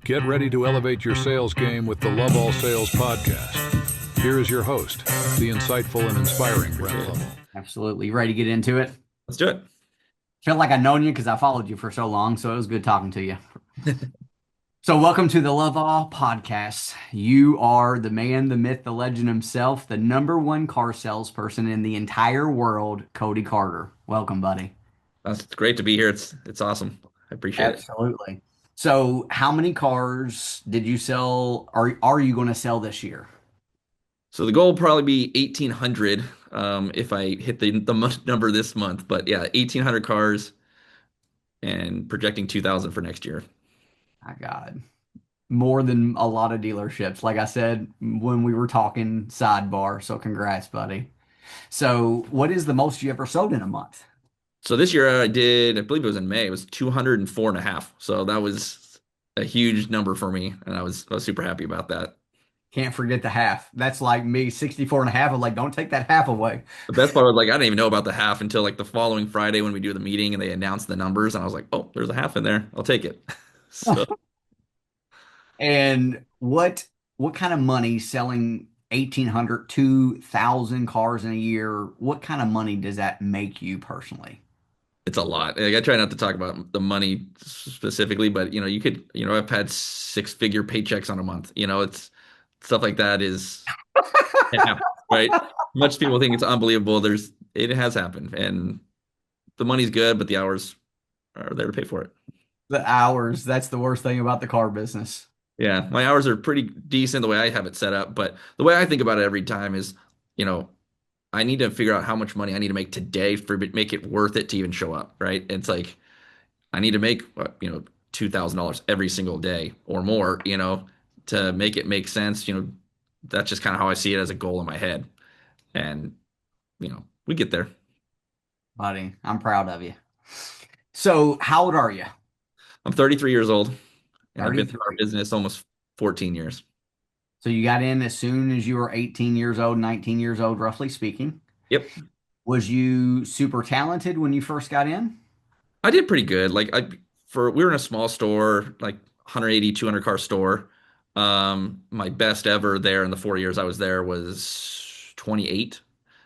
Get ready to elevate your sales game with the Love All Sales podcast. Here is your host, the insightful and inspiring Brent Lovell. Absolutely. You ready to get into it? Let's do it. Feel like I've known you because I followed you for so long, so it was good talking to you. So, welcome to the Love All podcast. You are the man, the myth, the legend himself, the number one car salesperson in the entire world, Cody Carter. Welcome, buddy. It's great to be here. It's awesome. I appreciate it. Absolutely. So, how many cars did you sell? Are you going to sell this year? So the goal will probably be 1,800 if I hit the number this month. But yeah, 1,800 cars and projecting 2,000 for next year. My God, more than a lot of dealerships. Like I said when we were talking sidebar. So, congrats, buddy. So, what is the most you ever sold in a month? So this year I did, I believe it was in May, it was 204 and a half. So that was a huge number for me. And I was super happy about that. Can't forget the half. That's like me, 64 and a half. I'm like, don't take that half away. The best part was like, I didn't even know about the half until like the following Friday when we do the meeting and they announced the numbers. And I was like, oh, there's a half in there. I'll take it. So And what kind of money selling 1,800, 2,000 cars in a year, what kind of money does that make you personally? it's a lot. Like, I try not to talk about the money specifically, but you could, I've had six-figure paychecks on a month. It's stuff like that it happens, right? Much people think it's unbelievable. It has happened, and the money's good, but the hours are there to pay for it. The hours, that's the worst thing about the car business. Yeah, my hours are pretty decent the way I have it set up, but the way I think about it every time is, you know, I need to figure out how much money I need to make today for make it worth it to even show up, right? It's like I need to make $2,000 every single day or more, to make it make sense. That's just kind of how I see it as a goal in my head, and we get there. Buddy, I'm proud of you. So, how old are you? I'm 33 years old, and I've been through our 33. business almost 14 years. So, you got in as soon as you were 18 years old, 19 years old, roughly speaking. Yep, Was you super talented when you first got in? I did pretty good. Like we were in a small store, like 180, 200 car store. My best ever there in the 4 years I was there was 28.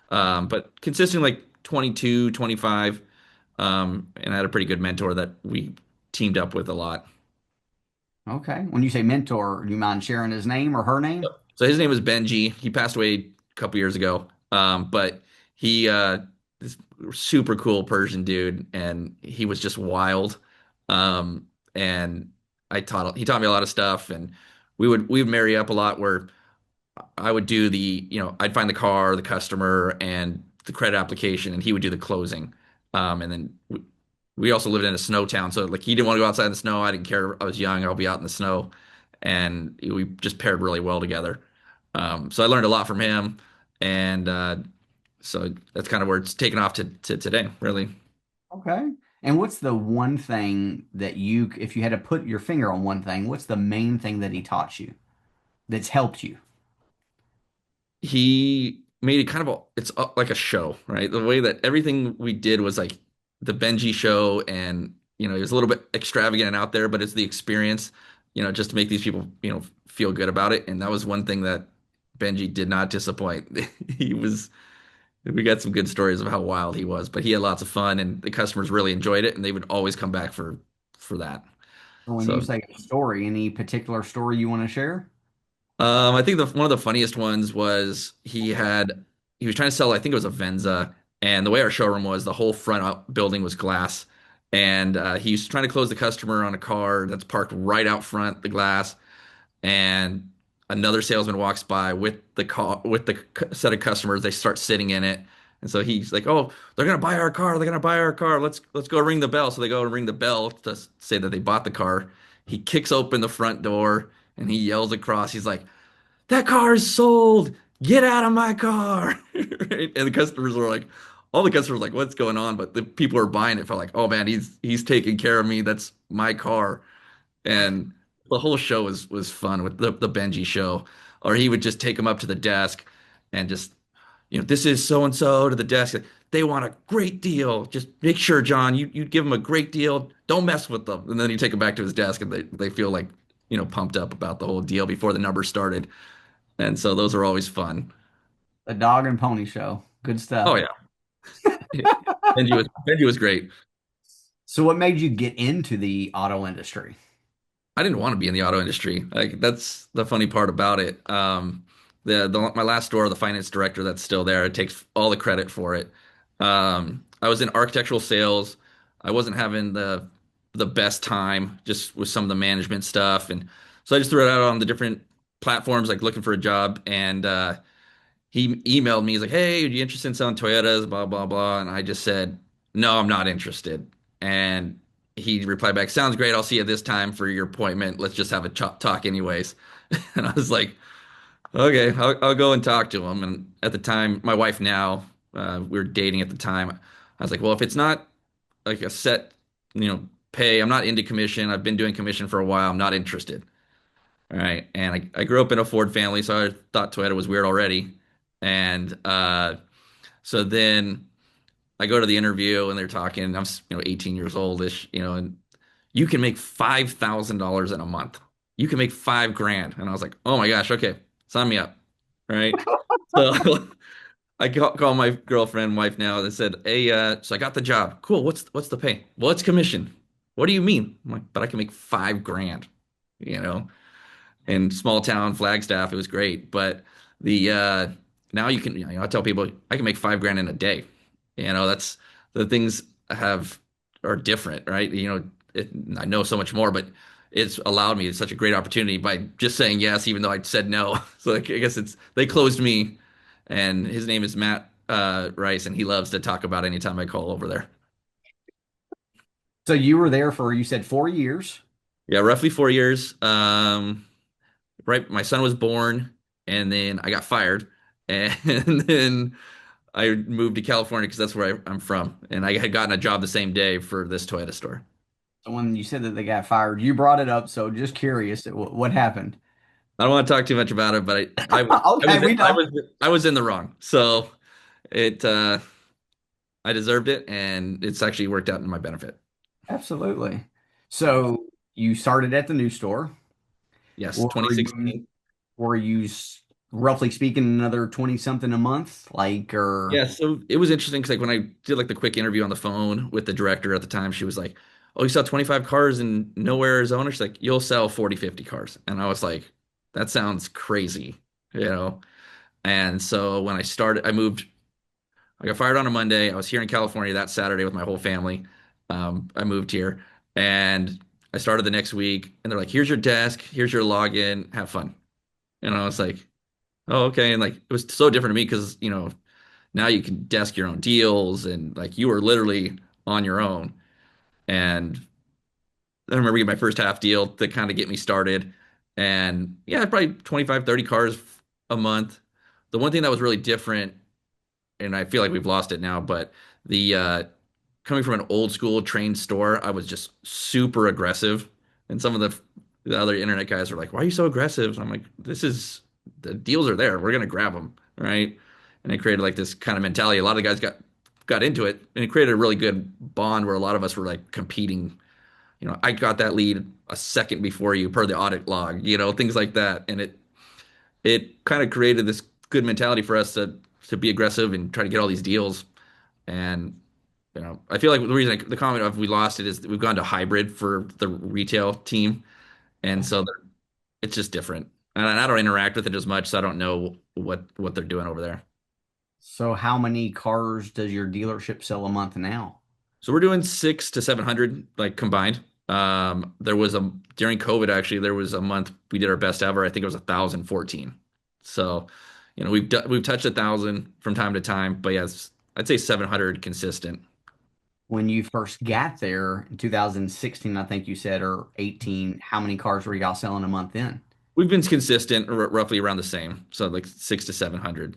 But consistently like 22, 25. And I had a pretty good mentor that we teamed up with a lot. Okay. When you say mentor, do you mind sharing his name or her name? So his name was Benji. He passed away a couple years ago. But he this super cool Persian dude, and he was just wild. And he taught me a lot of stuff, and we would marry up a lot where I would do I'd find the car, the customer, and the credit application, and he would do the closing. And then we also lived in a snow town, so like he didn't want to go outside in the snow. I didn't care. I was young. I'll be out in the snow, and we just paired really well together. So I learned a lot from him, and so that's kind of where it's taken off to today, really. Okay. And what's the one thing that if you had to put your finger on one thing, what's the main thing that he taught you that's helped you? He made it kind of like a show, right? The way that everything we did was like the Benji show, and it was a little bit extravagant and out there, but it's the experience, just to make these people, feel good about it. And that was one thing that Benji did not disappoint. He was We got some good stories of how wild he was, but he had lots of fun, and the customers really enjoyed it, and they would always come back for that. When you So, say a story, any particular story you want to share? I think the one of the funniest ones was he was trying to sell, I think it was a Venza, and the way our showroom was, the whole front building was glass, and he's trying to close the customer on a car that's parked right out front, the glass, and another salesman walks by with the car with the set of customers. They start sitting in it, and so he's like, "Oh, they're gonna buy our car. They're gonna buy our car. Let's go ring the bell." So they go and ring the bell to say that they bought the car. He kicks open the front door and he yells across. He's like, "That car is sold. Get out of my car!" Right? And the customers were like, all the customers were like, "What's going on?" But the people who are buying it felt like, "Oh man, he's taking care of me. That's my car." And the whole show was fun with the Benji show. Or he would just take him up to the desk and just, this is so and so to the desk. They want a great deal. Just make sure, John, you give them a great deal. Don't mess with them. And then you take them back to his desk, and they feel like, pumped up about the whole deal before the numbers started. And so those are always fun. A dog and pony show. Good Oh stuff. yeah. Benji was great. So what made you get into the auto industry? I didn't want to be in the auto industry. Like that's the funny part about it. My last store, the finance director that's still there, takes all the credit for it. I was in architectural sales. I wasn't having the best time just with some of the management stuff, and so I just threw it out on the different platforms, like looking for a job. And he emailed me. He's like, "Hey, are you interested in selling Toyotas?" Blah blah blah. And I just said, "No, I'm not interested." And he replied back, "Sounds great. I'll see you this time for your appointment. Let's just have a talk, anyways." And I was like, "Okay, I'll go and talk to him." And at the time, my wife now, we were dating at the time. I was like, "Well, if it's not like a set, pay, I'm not into commission. I've been doing commission for a while. I'm not interested." All right. And I grew up in a Ford family, so I thought Toyota was weird already. And so then I go to the interview and they're talking. I'm 18 years oldish, and you can make $5,000 in a month. You can make 5 grand. And I was like, oh my gosh, okay, sign me up. Right. So I call my girlfriend, wife now, and said, hey, so I got the job. Cool. What's the pay? Well, it's commission. What do you mean? I'm like, but I can make 5 grand, you know in small town Flagstaff. It was great, but the now you can, I tell people I can make 5 grand in a day. That's the things have are different, right? I know so much more, but it's allowed me such a great opportunity by just saying yes, even though I said no. So like, I guess they closed me, and his name is Matt Rice, and he loves to talk about anytime I call over there. So you were there for, you said 4 years. Yeah, roughly 4 years. Right, my son was born, and then I got fired, and then I moved to California because that's where I'm from, and I had gotten a job the same day for this Toyota store. So when you said that they got fired, you brought it up. So just curious, what happened? I don't want to talk too much about it, but I Okay, was we I know. was I was in the wrong, so it I deserved it, and it's actually worked out in my benefit. Absolutely. So you started at the new store. Yes, Were you 2016. were you roughly speaking another 20 something a month? Like, or Yeah, so it was interesting because like when I did like the quick interview on the phone with the director at the time, she was like, "Oh, you sell 25 cars in nowhere, Arizona?" She's like, "You'll sell 40, 50 cars." And I was like, "That sounds crazy," you know? And so when I started, I got fired on a Monday. I was here in California that Saturday with my whole family. I moved here and I started the next week, and they're like, "Here's your desk, here's your login, have fun." And I was like, "Oh, okay." And like it was so different to me because, now you can desk your own deals, and like you were literally on your own. And I remember getting my first half deal to kind of get me started. And yeah, probably 25, 30 cars a month. The one thing that was really different, and I feel like we've lost it now, but the coming from an old school trained store, I was just super aggressive. And some of the other internet guys were like, "Why are you so aggressive?" I'm like, the deals are there. We're gonna grab them, right? And it created like this kind of mentality. A lot of the guys got into it, and it created a really good bond where a lot of us were like competing. I got that lead a second before you per the audit log, things like that. And it kind of created this good mentality for us to be aggressive and try to get all these deals. And I feel like the reason the comment of we lost it is that we've gone to hybrid for the retail team, and so it's just different. And I don't interact with it as much, so I don't know what they're doing over there. so how many cars does your dealership sell a month now? So we're doing 600 to 700 like combined. There was a during COVID actually there was a month we did our best ever. I think it was 1,014. So, we've touched 1,000 from time to time, but yes, I'd say 700 consistent. When you first got there in 2016, I think you said, or 18, how many cars were y'all selling a month in? We've been consistent, roughly around the same, so like 600 to 700.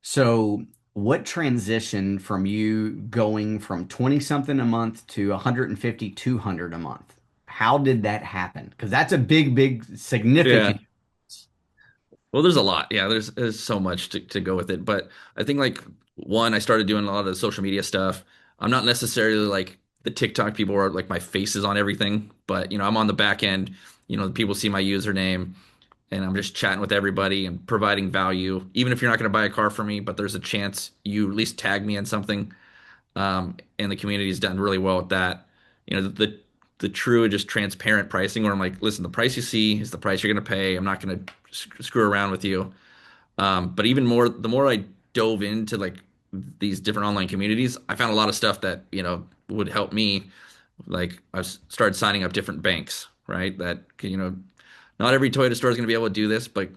So, what transition from you going from 20 something a month to 150, 200 a month? How did that happen? Because that's a big, big, Yeah. significant. Well, there's a lot. Yeah, there's so much to go with it. But I think like one, I started doing a lot of the social media stuff. I'm not necessarily like the TikTok people where like my face is on everything, but I'm on the back end the people see my username and I'm just chatting with everybody and providing value, even if you're not going to buy a car from me, but there's a chance you at least tag me in something. And the community's done really well with that. The true, just transparent pricing where I'm like, listen, the price you see is the price you're going to pay. I'm not going to screw around with you. But even more, the more I dove into like these different online communities, I found a lot of stuff that, would help me. Like started signing up different banks, right? That, not every Toyota store is going to be able to do this, but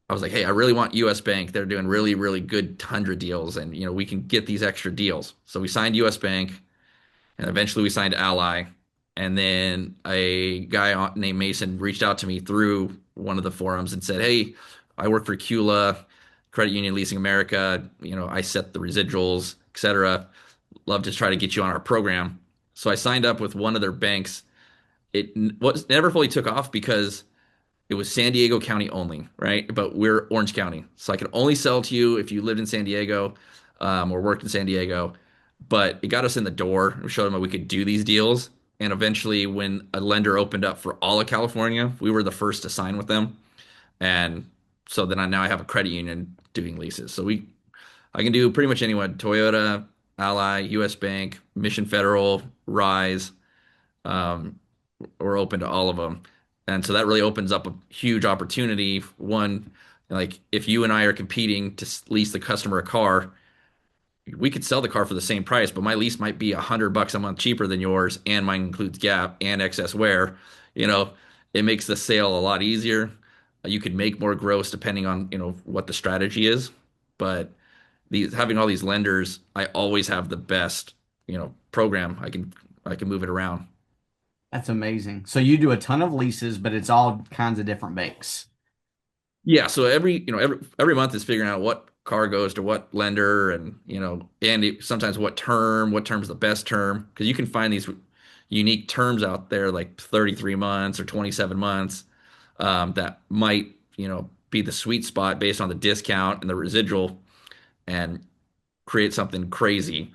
I was like, hey, I really want US Bank. They're doing really, really good 100 deals and, we can get these extra deals. So we signed US Bank and eventually we signed Ally. And then a guy named Mason reached out to me through one of the forums and said, hey, I work for CULA, Credit Union Leasing America. I set the residuals, et cetera. Love to try to get you on our program. So I signed up with one of their banks. It never fully took off because it was San Diego County only, right? But we're Orange County. So I could only sell to you if you lived in San Diego or worked in San Diego. But it got us in the door. We showed them that we could do these deals. And eventually, when a lender opened up for all of California, we were the first to sign with them. And so then now I have a credit union doing leases. I can do pretty much anyone: Toyota, Ally, US Bank, Mission Federal, Rise. Um, we're open to all of them. And so that really opens up a huge opportunity. One, like if you and I are competing to lease the customer a car, we could sell the car for the same price, but my lease might be $100 a month cheaper than yours, and mine includes gap and excess wear. You know, it makes the sale a lot easier. You could make more gross depending on, what the strategy is. But having all these lenders, I always have the best, program. I can move it around. That's amazing. So you do a ton of leases, but it's all kinds of different banks. Yeah, so every month is figuring out what car goes to what lender, and sometimes what term's the best term, because you can find these unique terms out there like 33 months or 27 months, that might be the sweet spot based on the discount and the residual, and create something crazy.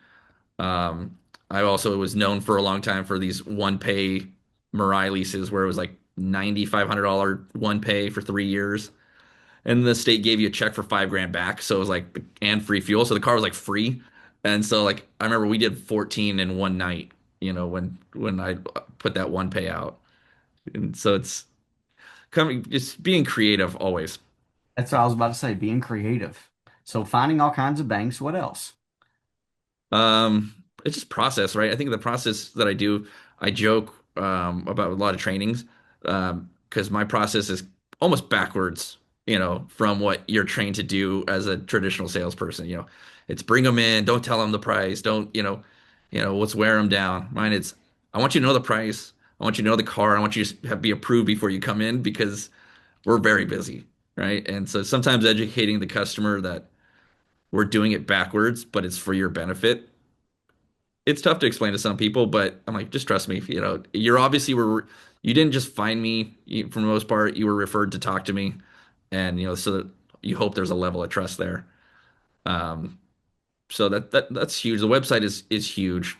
Um, I also was known for a long time for these one pay Mirai leases where it was like $9,500 one pay for 3 years, and the state gave you a check for 5 grand back. So it was like, and free fuel. So the car was like free. And so like I remember we did 14 in one night, when I put that one pay out. And so it's coming, just being creative always. That's what I was about to say, being creative. So finding all kinds of banks. What else? It's just process, right? I think the process that I do, I joke about a lot of trainings, because my process is almost backwards, from what you're trained to do as a traditional salesperson. It's bring them in, don't tell them the price, don't, let's wear them down. Mine, it's I want you to know the price, I want you to know the car, I want you to be approved before you come in because we're very busy, right? And so sometimes educating the customer that we're doing it backwards, but it's for your benefit. It's tough to explain to some people, but I'm like, just trust me. You're obviously you didn't just find me for the most part. You were referred to talk to me, and so that you hope there's a level of trust there. Um, so that's huge. The website is huge.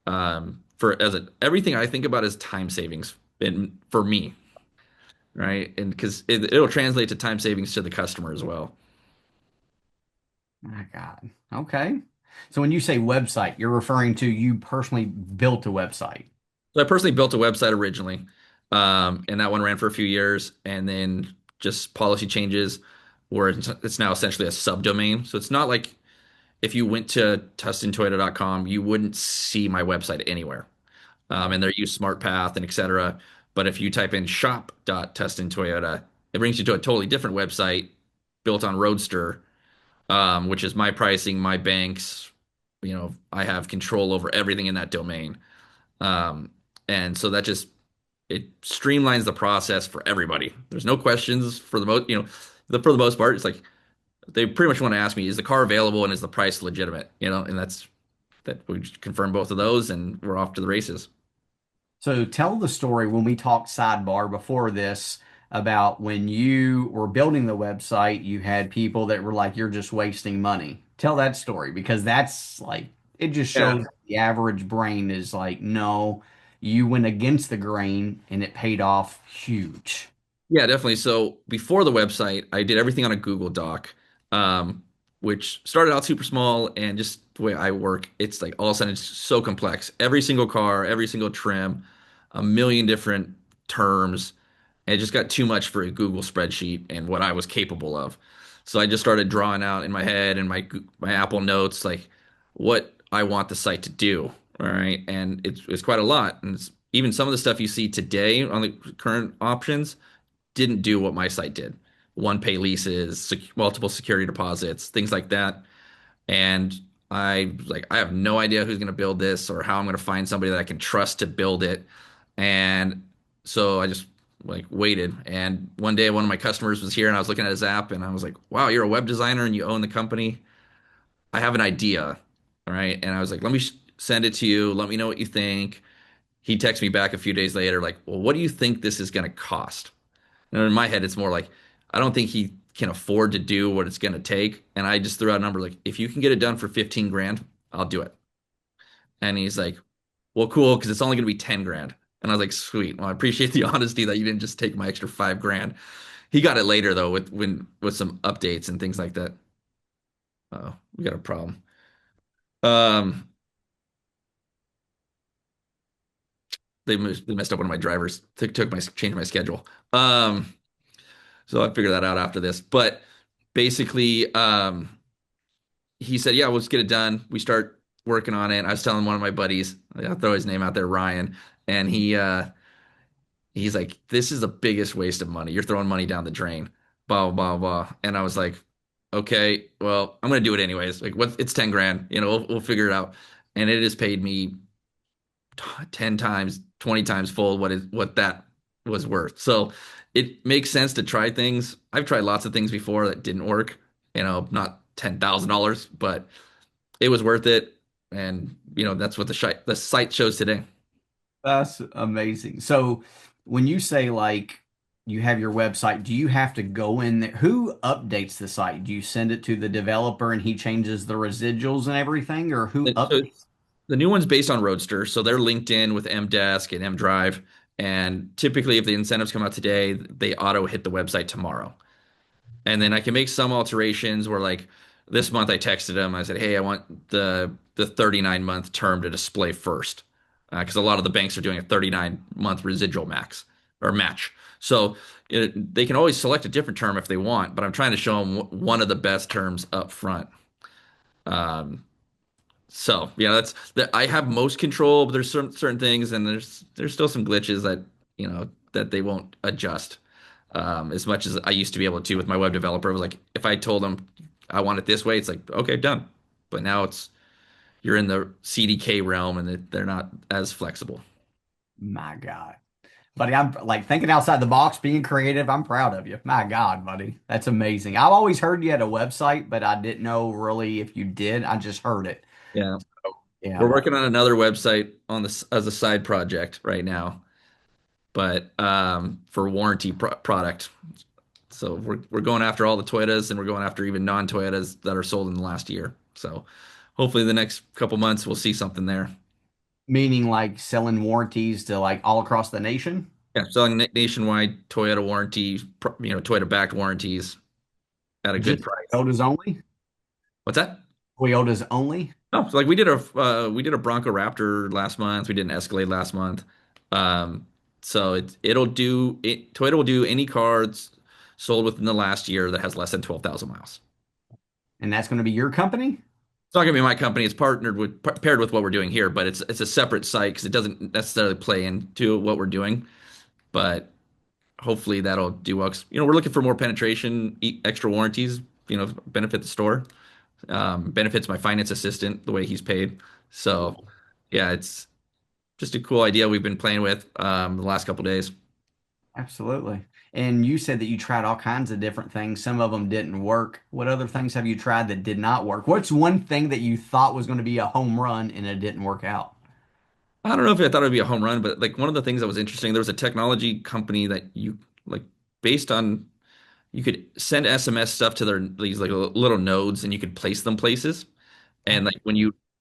For as everything I think about is time savings for me, right? And because it'll translate to time savings to the customer as well. My God. Okay. So when you say website, you're referring to you personally built a website. So I personally built a website originally, and that one ran for a few years, and then just policy changes where it's now essentially a subdomain. So it's not like if you went to tustintoyota.com, you wouldn't see my website anywhere. And they use SmartPath and et cetera. But if you type in shop.tustintoyota, it brings you to a totally different website built on Roadster, which is my pricing, my banks. I have control over everything in that domain. Um, and so that just it streamlines the process for everybody. There's no questions for the most, for the most part. It's like they pretty much want to ask me, is the car available and is the price legitimate? And that we confirm both of those and we're off to the races. So tell the story when we talked sidebar before this about when you were building the website, you had people that were like, you're just wasting money. Tell that story because that's like, it just Yeah. shows the average brain is like, no, you went against the grain and it paid off huge. Yeah, definitely. So before the website, I did everything on a Google Doc, um, which started out super small and just the way I work, it's like all of a sudden it's so complex. Every single car, every single trim, a million different terms. And it just got too much for a Google spreadsheet and what I was capable of. So I just started drawing out in my head and my Apple Notes like what I want the site to do. All right. And it's quite a lot. And even some of the stuff you see today on the current options didn't do what my site did. One pay leases, multiple security deposits, things like that. And I was like, I have no idea who's going to build this or how I'm going to find somebody that I can trust to build it. And so I just like waited. And one day one of my customers was here and I was looking at his app and I was like, wow, you're a web designer and you own the company. I have an idea. All right. And I was like, let me send it to you. Let me know what you think. He texted me back a few days later, like, well, what do you think this is going to cost? And in my head, it's more like, I don't think he can afford to do what it's going to take. And I just threw out a number like, if you can get it done for 15 grand, I'll do it. And he's like, well, cool, because it's only going to be 10 grand. And I was like, sweet. Well, I appreciate the honesty that you didn't just take my extra 5 grand. He got it later though with some updates and things like that. Oh, we got a problem. Um, they messed up one of my drivers. Took my changed my schedule. So I figured that out after this. But basically, he said, "Yeah, let's get it done." We start working on it. I was telling one of my buddies, I'll throw his name out there, Ryan, and he's like, "This is the biggest waste of money. You're throwing money down the drain." Blah blah blah. And I was like, "Okay, well, I'm gonna do it anyways. Like, what? It's 10 grand. We'll figure it out." And it has paid me 10 times, 20 times full what that was worth. So it makes sense to try things. I've tried lots of things before that didn't work, not $10,000, but it was worth it. And that's what the site shows today. That's amazing. So when you say like you have your website, do you have to go in there? Who updates the site? Do you send it to the developer and he changes the residuals and everything, or who So updates? the new one's based on Roadster, so they're linked in with Mdesk and Mdrive. And typically, if the incentives come out today, they auto hit the website tomorrow. And then I can make some alterations where like this month I texted him. I said, "Hey, I want the 39-month term to display first." Because a lot of the banks are doing a 39-month residual max or match. So they can always select a different term if they want, but I'm trying to show them one of the best terms up front. Um, so yeah, that's that I have most control, but there's certain things and there's still some glitches that they won't adjust as much as I used to be able to with my web developer. It was like if I told them I want it this way, it's like okay, done. But now you're in the CDK realm and they're not as flexible. My God. Buddy, I'm like thinking outside the box, being creative. I'm proud of you. My God, buddy. That's amazing. I've always heard you had a website, but I didn't know really if you did. I just heard it. Yeah, Yeah, we're working on another website on this as a side project right now, but for warranty product. So we're going after all the Toyotas and we're going after even non-Toyotas that are sold in the last year. So hopefully the next couple months we'll see something there. meaning like selling warranties to like all across the nation. Yeah, selling nationwide Toyota warranty, Toyota backed warranties at a good Just price. Toyotas only. What's that? Toyotas only. No, so like we did a Bronco Raptor last month. We did an Escalade last month. So Toyota will do any cars sold within the last year that has less than 12,000 miles. And that's going to be your company? It's not gonna be my company. It's paired with what we're doing here, but it's a separate site because it doesn't necessarily play into what we're doing. But hopefully that'll do well. 'Cause, we're looking for more penetration, extra warranties. Benefit the store, benefits my finance assistant the way he's paid. So yeah, it's just a cool idea we've been playing with the last couple days. Absolutely. And you said that you tried all kinds of different things. Some of them didn't work. What other things have you tried that did not work? What's one thing that you thought was going to be a home run and it didn't work out? I don't know if I thought it would be a home run, but like one of the things that was interesting, there was a technology company that you like based on you could send SMS stuff to these like little nodes and you could place them places. And like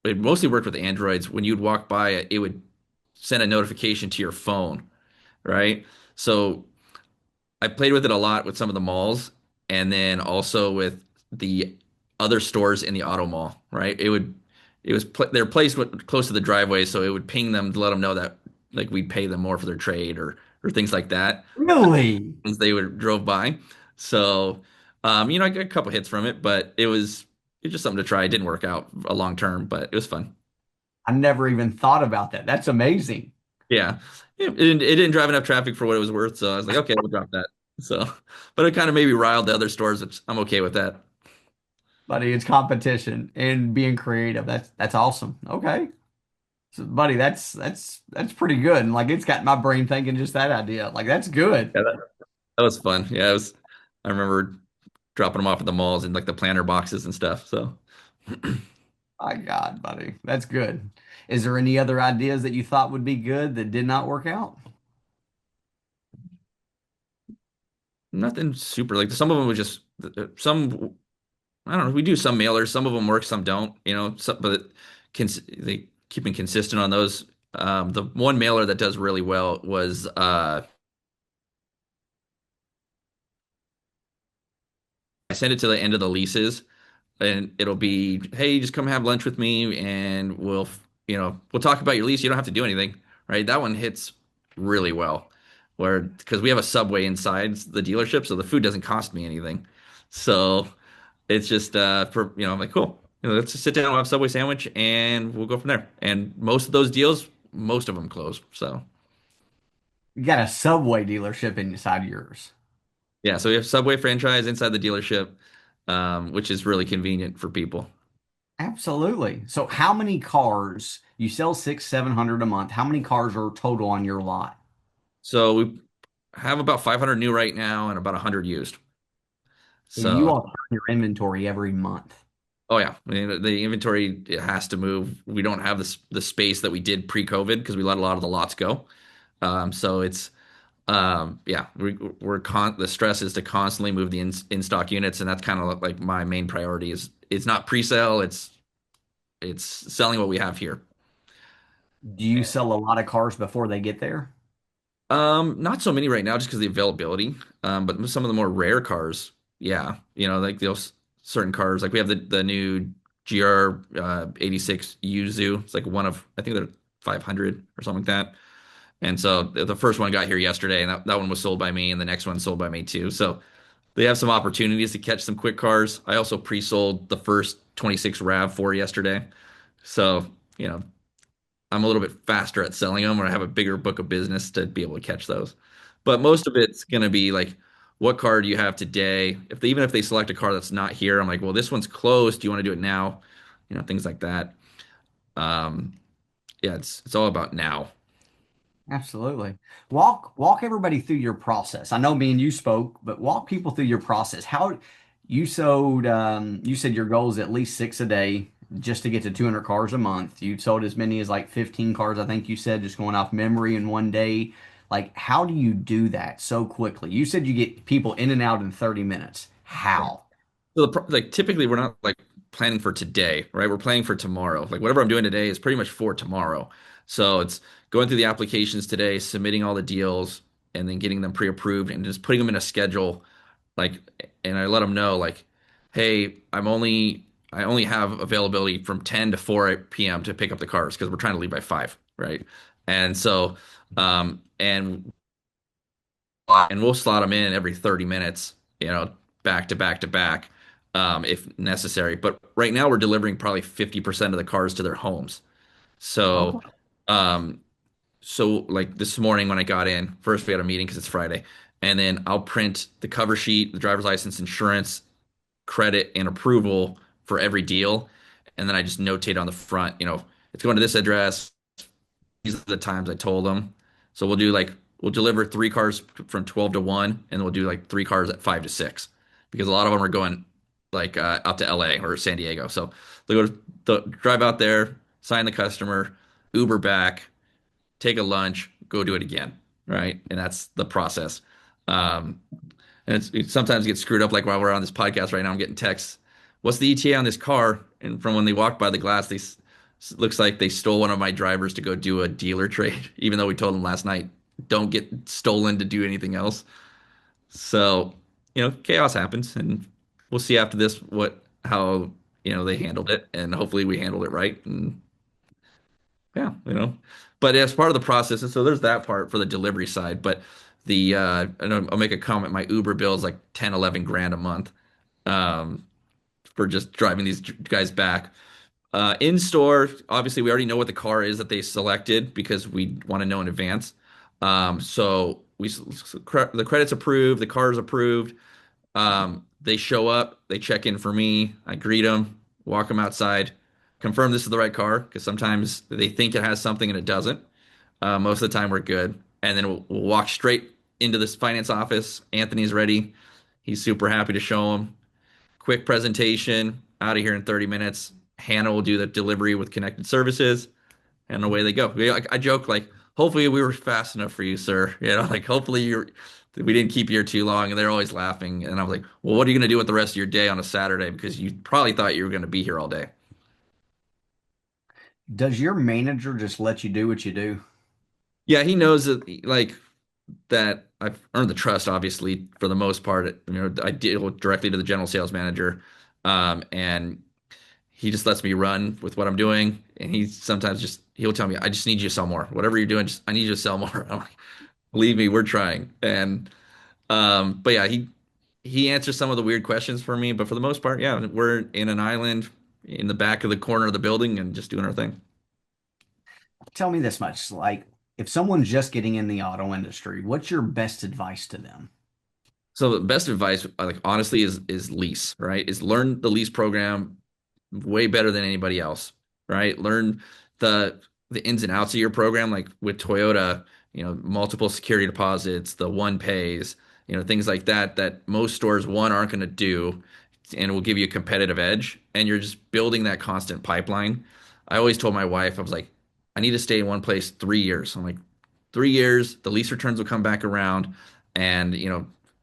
it mostly worked with Androids. When you'd walk by it, would send a notification to your phone, right? So I played with it a lot with some of the malls and then also with the other stores in the auto mall, right? They're placed close to the driveway, so it would ping them to let them know that like we'd pay them more for their trade or things like that Really? as they would drove by. So, I got a couple hits from it, but it's just something to try. It didn't work out a long term, but it was fun. I never even thought about that. That's amazing. Yeah. It didn't drive enough traffic for what it was worth, so I was like, okay, we'll drop that. So, but it kind of maybe riled the other stores, which I'm okay with that. Buddy, it's competition and being creative. That's awesome. Okay. So, buddy, that's pretty good. And like it's got my brain thinking just that idea. Like that's good. Yeah, that was fun. Yeah, it was. I remember dropping them off at the malls in like the planter boxes and stuff. So, My God, buddy. That's good. Is there any other ideas that you thought would be good that did not work out? nothing super like some of them was just some. I don't know. We do some mailers. Some of them work, some don't. But they keeping consistent on those. The one mailer that does really well was I send it to the end of the leases, and it'll be, hey, just come have lunch with me, and we'll talk about your lease. You don't have to do anything, right? That one hits really well, where because we have a Subway inside the dealership, so the food doesn't cost me anything. So it's just I'm like, cool. Let's just sit down, we'll have a Subway sandwich, and we'll go from there. And most of those deals, most of them close. So You got a Subway dealership inside yours. yeah, so we have Subway franchise inside the dealership, which is really convenient for people. Absolutely. So how many cars you sell 700 a month? How many cars are total on your lot? So we have about 500 new right now and about 100 used. And you So, all turn your inventory every month. oh yeah, I mean, the inventory it has to move. We don't have the space that we did pre-COVID because we let a lot of the lots go. So it's yeah, the stress is to constantly move the in stock units, and that's kind of like my main priority is it's not pre-sale, it's selling what we have here. Do you sell a lot of cars before they get there? Not so many right now just because of the availability. But some of the more rare cars, yeah, like those certain cars, like we have the new GR 86 Yuzu. It's like one of I think they're 500 or something like that. And so the first one got here yesterday, and that one was sold by me, and the next one sold by me too. So they have some opportunities to catch some quick cars. I also pre-sold the first 26 RAV4 yesterday. So, you know, I'm a little bit faster at selling them, or I have a bigger book of business to be able to catch those. But most of it's going to be like, what car do you have today? Even if they select a car that's not here, I'm like, well, this one's closed. Do you want to do it now? Things like that. Um, yeah, it's all about now. Absolutely. Walk everybody through your process. I know me and you spoke, but walk people through your process. How you sold you said your goal is at least six a day just to get to 200 cars a month. You sold as many as like 15 cars, I think you said, just going off memory in one day. Like, how do you do that so quickly? You said you get people in and out in 30 minutes. How? So like typically we're not like planning for today, right? We're planning for tomorrow. Like whatever I'm doing today is pretty much for tomorrow. So it's going through the applications today, submitting all the deals, and then getting them pre-approved and just putting them in a schedule. Like, and I let them know like, hey, I only have availability from 10 to 4 p.m. to pick up the cars because we're trying to leave by 5, right? And so, and we'll slot them in every 30 minutes, back to back to back, if necessary. But right now we're delivering probably 50% of the cars to their homes. So, Okay. um, so like this morning when I got in, first we had a meeting because it's Friday, and then I'll print the cover sheet, the driver's license, insurance, credit, and approval for every deal. And then I just notate on the front, it's going to this address. These are the times I told them. So we'll deliver 3 cars from 12 to 1, and then we'll do like 3 cars at 5 to 6 because a lot of them are going like out to LA or San Diego. So they drive out there, sign the customer, Uber back, take a lunch, go do it again, right? And that's the process. Um, and it sometimes gets screwed up. Like while we're on this podcast right now, I'm getting texts. What's the ETA on this car? And from when they walk by the glass, Looks like they stole one of my drivers to go do a dealer trade, even though we told them last night, don't get stolen to do anything else. So, chaos happens, and we'll see after this how they handled it, and hopefully we handled it right. And yeah, but as part of the process, and so there's that part for the delivery side. But and I'll make a comment. My Uber bill is like 10, 11 grand a month, um, for just driving these guys back. In store, obviously, we already know what the car is that they selected because we want to know in advance. So the credit's approved, the car's approved. They show up, they check in for me, I greet them, walk them outside, confirm this is the right car because sometimes they think it has something and it doesn't. Most of the time, we're good, and then we'll walk straight into this finance office. Anthony's ready. He's super happy to show them. Quick presentation, out of here in 30 minutes. Hannah will do the delivery with connected services, and away they go. I joke like, hopefully we were fast enough for you, sir. Like hopefully we didn't keep you here too long. And they're always laughing. And I'm like, well, what are you going to do with the rest of your day on a Saturday? Because you probably thought you were going to be here all day. Does your manager just let you do what you do? Yeah, he knows that like that I've earned the trust, obviously, for the most part. I deal directly to the general sales manager, and he just lets me run with what I'm doing. And he sometimes he'll tell me, I just need you to sell more. Whatever you're doing, I need you to sell more. I'm like, believe me, we're trying. And but yeah, he answers some of the weird questions for me. But for the most part, yeah, we're in an island in the back of the corner of the building and just doing our thing. Tell me this much, like if someone's just getting in the auto industry, what's your best advice to them? So the best advice, like honestly, is lease, right? Is learn the lease program way better than anybody else, right? Learn the ins and outs of your program, like with Toyota, multiple security deposits, the one pays, things like that that most stores one aren't going to do, and will give you a competitive edge. And you're just building that constant pipeline. I always told my wife, I was like, I need to stay in one place 3 years. I'm like, 3 years, the lease returns will come back around, and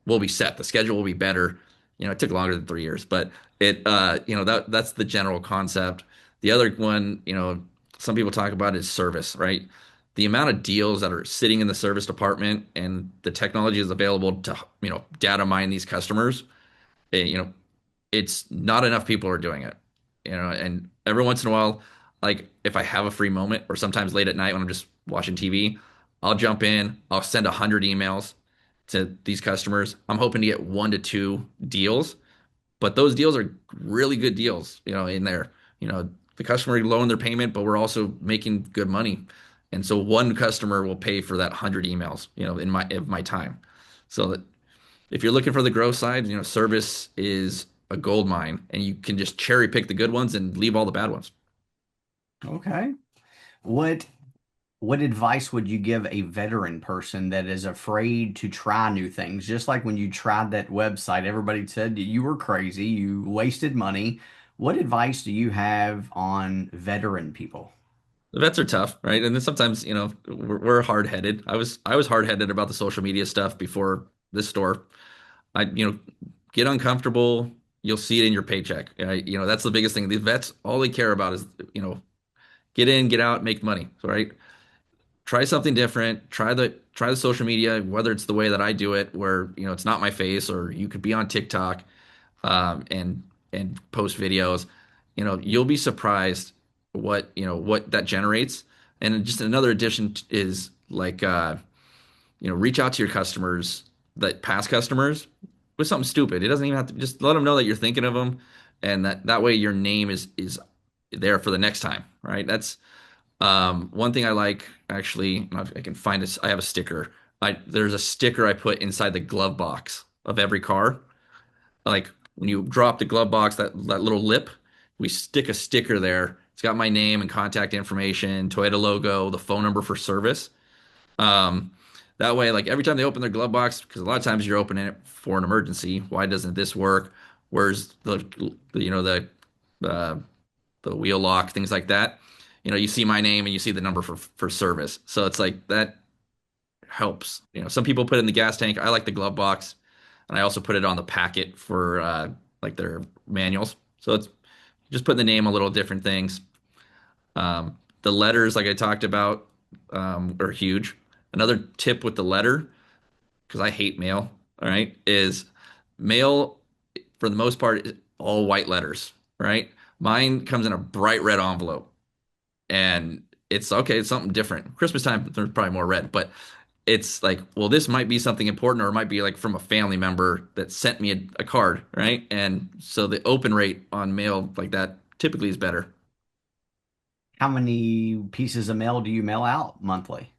we'll be set. The schedule will be better. It took longer than 3 years, but that's the general concept. The other one, some people talk about is service, right? The amount of deals that are sitting in the service department and the technology is available to, data mine these customers, eh, you know, it's not enough people are doing it, and every once in a while, like if I have a free moment or sometimes late at night when I'm just watching TV, I'll jump in, I'll send 100 emails to these customers. I'm hoping to get 1 to 2 deals, but those deals are really good deals, in there. The customer loaned their payment, but we're also making good money. And so one customer will pay for that 100 emails, in my time. So that if you're looking for the growth side, service is a gold mine, and you can just cherry pick the good ones and leave all the bad ones. Okay. What what advice would you give a veteran person that is afraid to try new things? Just like when you tried that website, everybody said you were crazy, you wasted money. What advice do you have on veteran people? The vets are tough, right? And then sometimes, we're hard-headed. I was hard-headed about the social media stuff before this store. Get uncomfortable. You'll see it in your paycheck. That's the biggest thing. The vets, all they care about is, get in, get out, make money, right? Try something different. Try the social media, whether it's the way that I do it, where it's not my face, or you could be on TikTok, and post videos. You'll be surprised what that generates. And just another addition is like reach out to your customers, that past customers, with something stupid. It doesn't even have to, just let them know that you're thinking of them, and that way your name is there for the next time, right? That's one thing I like, actually. I can find this. I have a sticker. There's a sticker I put inside the glove box of every car. Like when you drop the glove box, that little lip, we stick a sticker there. It's got my name and contact information, Toyota logo, the phone number for service. Um, that way, like every time they open their glove box, because a lot of times you're opening it for an emergency. Why doesn't this work? Where's uh, the wheel lock, things like that. You see my name and you see the number for service. So it's like that helps. Some people put it in the gas tank. I like the glove box, and I also put it on the packet for like their manuals. So it's just putting the name on little different things. The letters, like I talked about, are huge. Another tip with the letter, because I hate mail, all right, is mail for the most part is all white letters, right? Mine comes in a bright red envelope, and it's okay, it's something different. Christmas time, there's probably more red, but it's like, well, this might be something important, or it might be like from a family member that sent me a card, right? And so the open rate on mail like that typically is better. How many pieces of mail do you mail out monthly?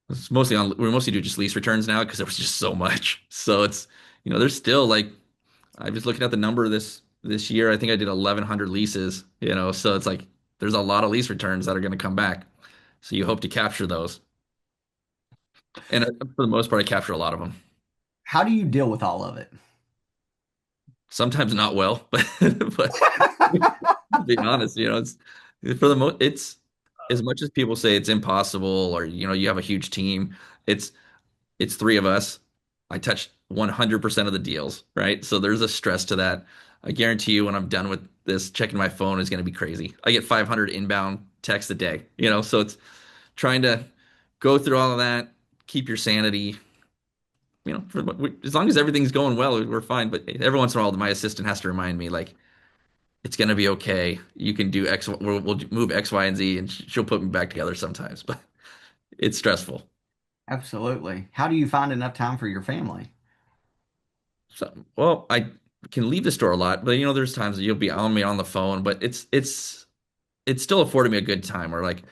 It's mostly on, we mostly do just lease returns now because there was just so much. So it's, there's still like, I was looking at the number this year. I think I did 1,100 leases, so it's like there's a lot of lease returns that are going to come back. So you hope to capture those. And for the most part, I capture a lot of them. How do you deal with all of it? Sometimes not well, but to be honest, for the most, it's as much as people say it's impossible or you have a huge team. It's it's three of us. I touch 100% of the deals, right? So there's a stress to that. I guarantee you when I'm done with this, checking my phone is going to be crazy. I get 500 inbound texts a day, so it's trying to go through all of that, keep your sanity, as long as everything's going well, we're fine. But every once in a while, my assistant has to remind me, like, it's going to be okay. You can do X, we'll move X, Y, and Z, and she'll put me back together sometimes, but it's stressful. Absolutely. How do you find enough time for your family? So, well, I can leave the store a lot, but there's times that you'll be on me on the phone, but it's still affording me a good time. Or like,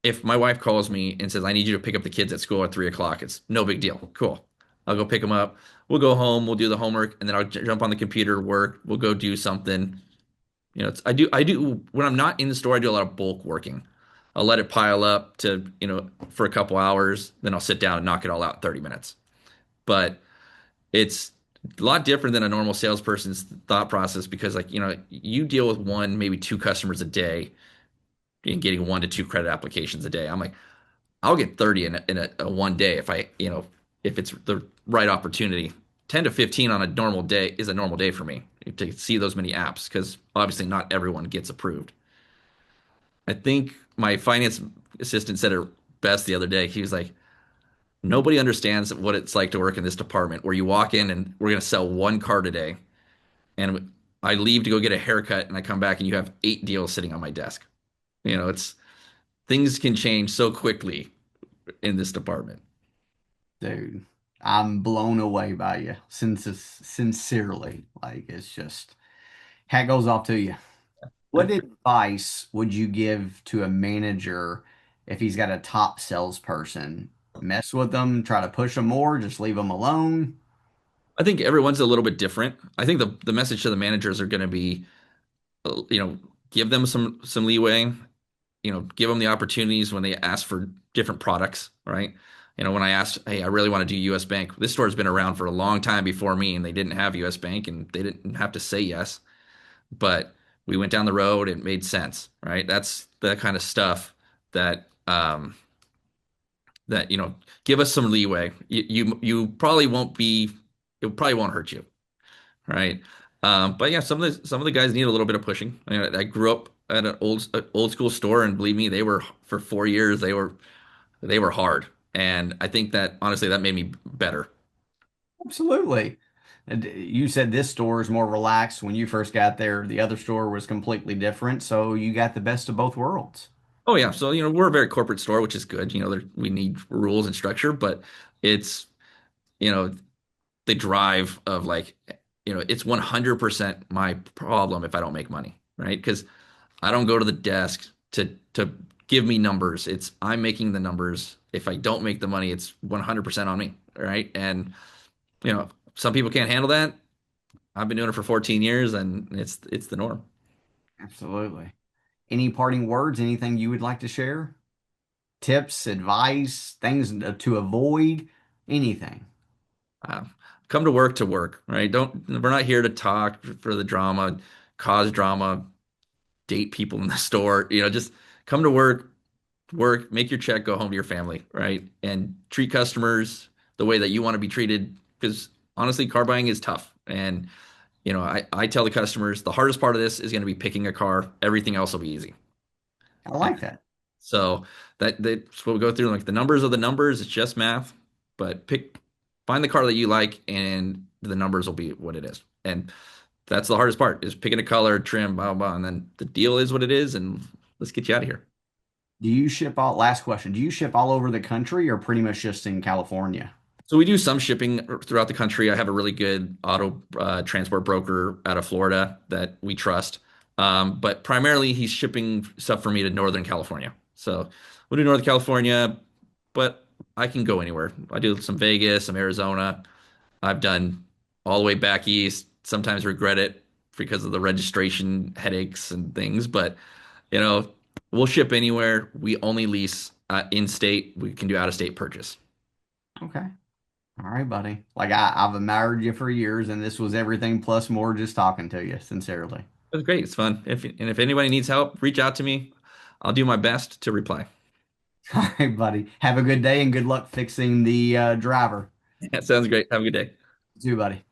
if my wife calls me and says, I need you to pick up the kids at school at 3 o'clock, it's no big deal. Cool. I'll go pick them up. We'll go home. We'll do the homework, and then I'll jump on the computer, work. We'll go do something. I do when I'm not in the store, I do a lot of bulk working. I'll let it pile up to, for a couple hours, then I'll sit down and knock it all out in 30 minutes. But it's a lot different than a normal salesperson's thought process because, like, you deal with one, maybe two customers a day and getting 1 to 2 credit applications a day. I'm like, I'll get 30 in a one day if it's the right opportunity. 10 to 15 on a normal day is a normal day for me to see those many apps because obviously not everyone gets approved. I think my finance assistant said it best the other day. He was like, nobody understands what it's like to work in this department where you walk in and we're going to sell one car today. And I leave to go get a haircut and I come back and you have 8 deals sitting on my desk. It's things can change so quickly in this department. Dude, I'm blown away by you. Sincerely. Like it's just hat goes off to you. What advice would you give to a manager if he's got a top salesperson? Mess with them, try to push them more, just leave them alone. I think everyone's a little bit different. I think the message to the managers are going to be, you know, give them some leeway, give them the opportunities when they ask for different products, right? When I asked, hey, I really want to do US Bank. This store's been around for a long time before me, and they didn't have US Bank, and they didn't have to say yes. But we went down the road, it made sense, right? That's the kind of stuff that give us some leeway. You probably won't be, it probably won't hurt you, right? But yeah, some of the guys need a little bit of pushing. I grew up at an old school store, and believe me, they were for 4 years. They were hard, and I think that honestly that made me better. Absolutely. And you said this store is more relaxed when you first got there. The other store was completely different. So you got the best of both worlds. Oh yeah, so we're a very corporate store, which is good. We need rules and structure, but it's you know the drive of like it's 100% my problem if I don't make money, right? Because I don't go to the desk to give me numbers. It's I'm making the numbers. If I don't make the money, it's 100% on me, right? And some people can't handle that. I've been doing it for 14 years, and it's the norm. Absolutely. Any parting words, anything you would like to share? Tips, advice, things to avoid, anything. Uh, Come to work, right? Don't We're not here to talk for the drama, cause drama, date people in the store. Just come to work, make your check, go home to your family, right? And treat customers the way that you want to be treated. Because honestly, car buying is tough. And I tell the customers the hardest part of this is going to be picking a car. Everything else will be easy. I like that. So that's what we go through. Like the numbers are the numbers. It's just math, but find the car that you like, and the numbers will be what it is. And that's the hardest part is picking a color, trim, blah, blah, and then the deal is what it is. And let's get you out of here. Last question, do you ship all over the country or pretty much just in California? So we do some shipping throughout the country. I have a really good auto transport broker out of Florida that we trust. But primarily he's shipping stuff for me to Northern California. So we'll do Northern California, but I can go anywhere. I do some Vegas, some Arizona. I've done all the way back east. Sometimes regret it because of the registration headaches and things, but you know, we'll ship anywhere. We only lease in state. We can do out of state purchase. Okay. All right, buddy. Like I've admired you for years, and this was everything plus more just talking to you, sincerely. It was great. It's fun. If anybody needs help, reach out to me. I'll do my best to reply. All right, buddy. Have a good day and good luck fixing the driver. That sounds great. Have a good day. You too, buddy.